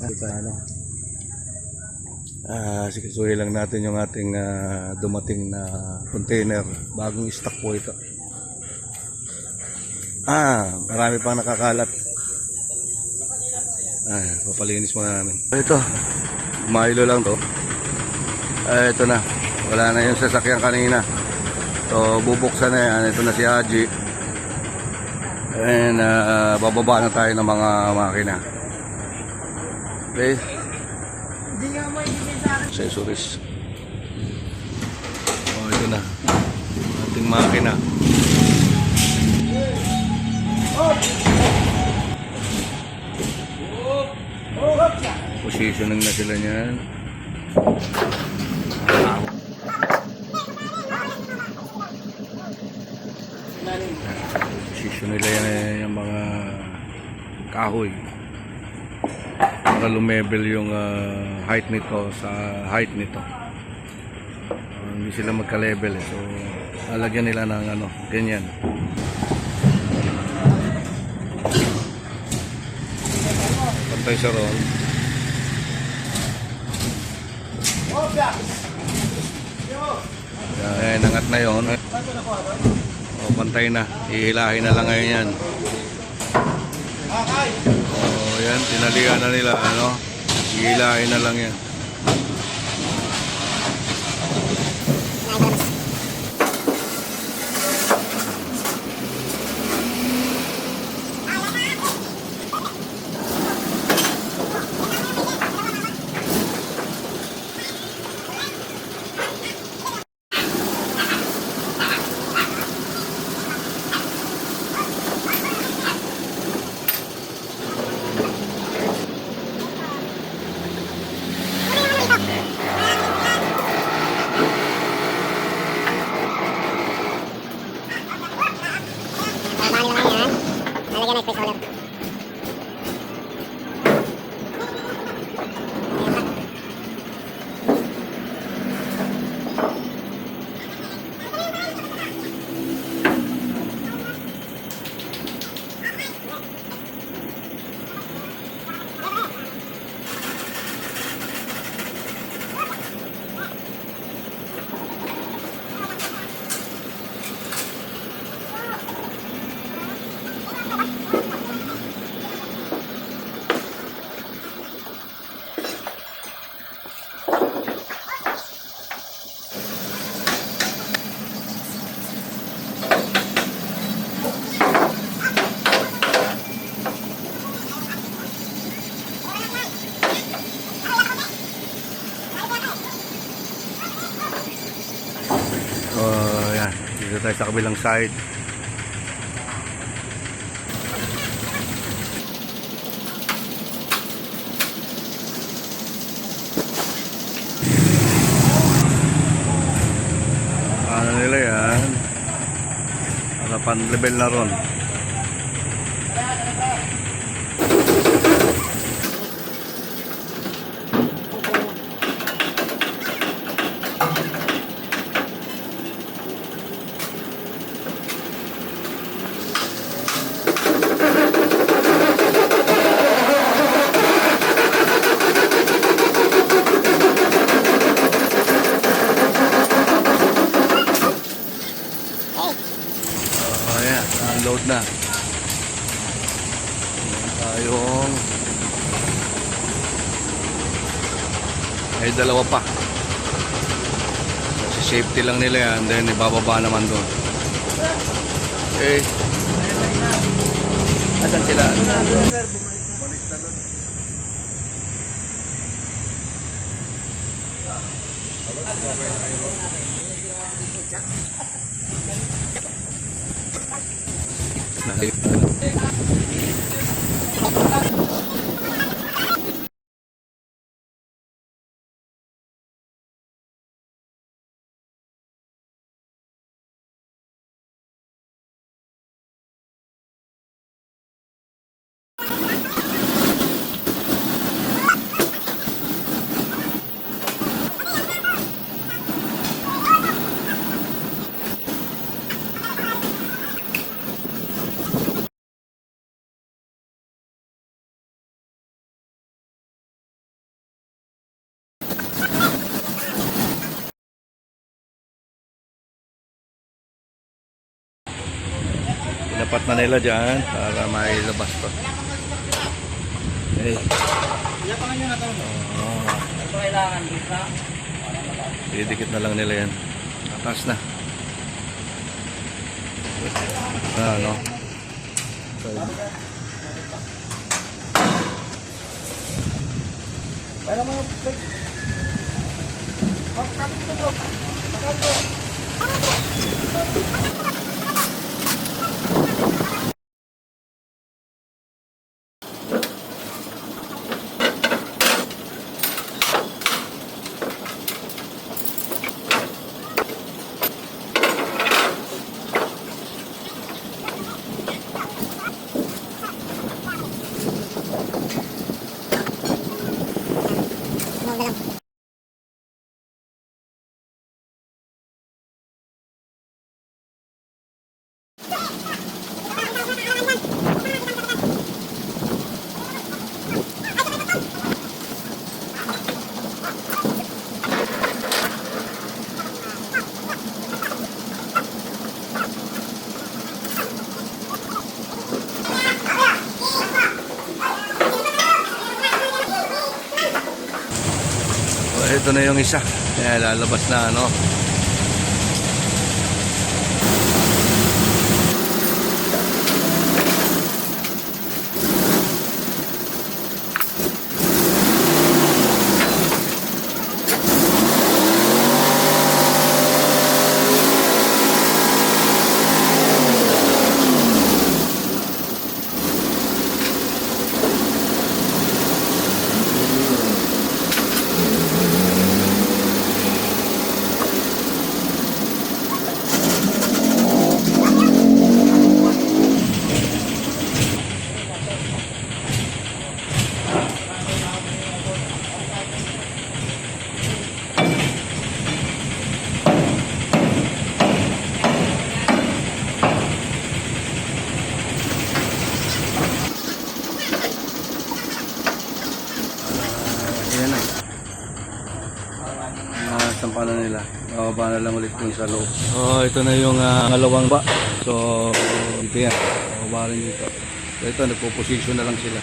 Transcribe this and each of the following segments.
Ano, sikasuhin lang natin yung ating dumating na container. Bagong stock po ito. Marami pang nakakalat. Papalinis muna namin. Ito, Milo lang to. Ito na. Wala na yung sasakyan kanina. So, bubuksan na yan. Ito na si Haji. And bababa na tayo ng mga makina. Okay. Accessories. Ito na. Ating makina. Positioning na sila niyan. Position nila yan yung mga kahoy para lumebel yung height nito sa height nito. Hindi sila magka-level so lalagyan nila ng ganyan. Pantay sa roll. Yan, nangat na yun. Pantay na. Ihilahin na lang ngayon yan. Yan, tinalian na nila. Ihilahin na lang yan. Yan, dito tayo sa kabilang side. Ano nila yan? Pan-level na ron. Load na tayong dalawa pa kasi safety lang nila yan, then ibababa naman doon. Okay, asan sila? Tapat na nila dyan para mailabas to. Okay. Ito kailangan dito. Didikit na lang nila yan. Tatas na. Ano? Pero mo ito na yung isa. Ayan, lalabas na ano. Ayan na. Sampa na nila. Bababa na lang ulit dun sa loob. Oh, ito na yung ngalawang ba. So, dito yan. Bababa rin dito. So, ito, nagpo-position na lang sila.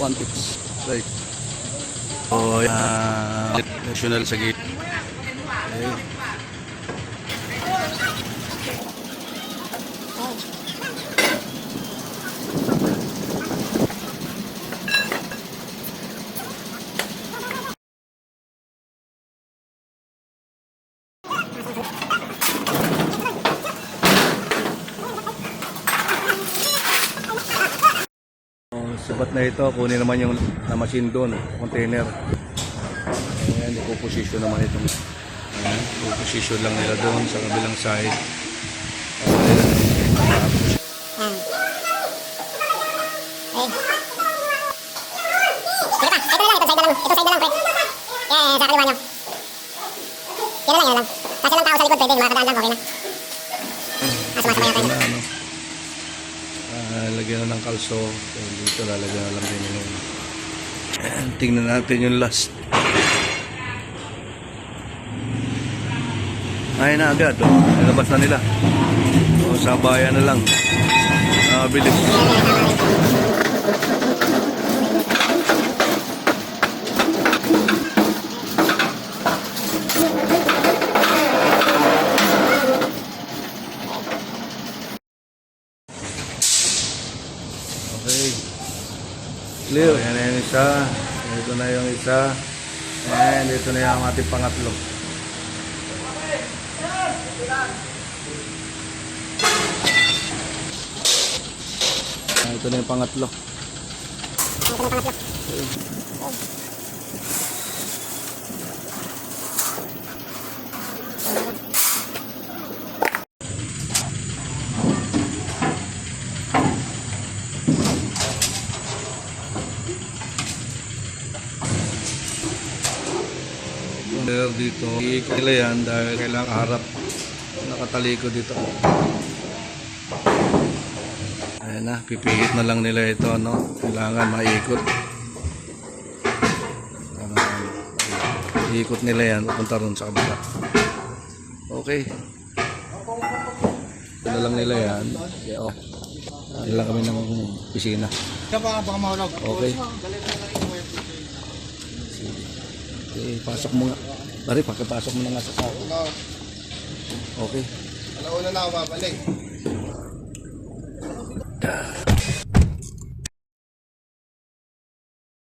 One tips. Right. So, national sa gate. Okay. Sabat na ito, kunin naman yung na machine doon, container. Ayan, ipo-position naman ito. Ayan, ipo-position lang nila doon sa kabilang side. Lagyan na ng kalso. So, dito lalagyan na lang din yun. Ayan, tingnan natin yung last. Ay na agad. Oh. Nalabas na nila. O, sabayan na lang. Bilis. Okay. Clear. Ayan na yung isa. Ito na yung isa. And ito na yung ating pangatlo. Ito na yung pangatlo. Dito, iikot nila yan dahil kailangan harap, nakatalikod dito. Ayan na, pipihit na lang nila ito, no? Kailangan maikot. Iikot nila yan, punta ron sa kabila. Okay. Ano lang nila yan. Yeah, oh. Ano lang kami ng pisina. Baka mahulog. Okay. Okay, pasok mo nga. Pare, pakipasok mo na nga sa sako. Okay. Alauna na ako babalik.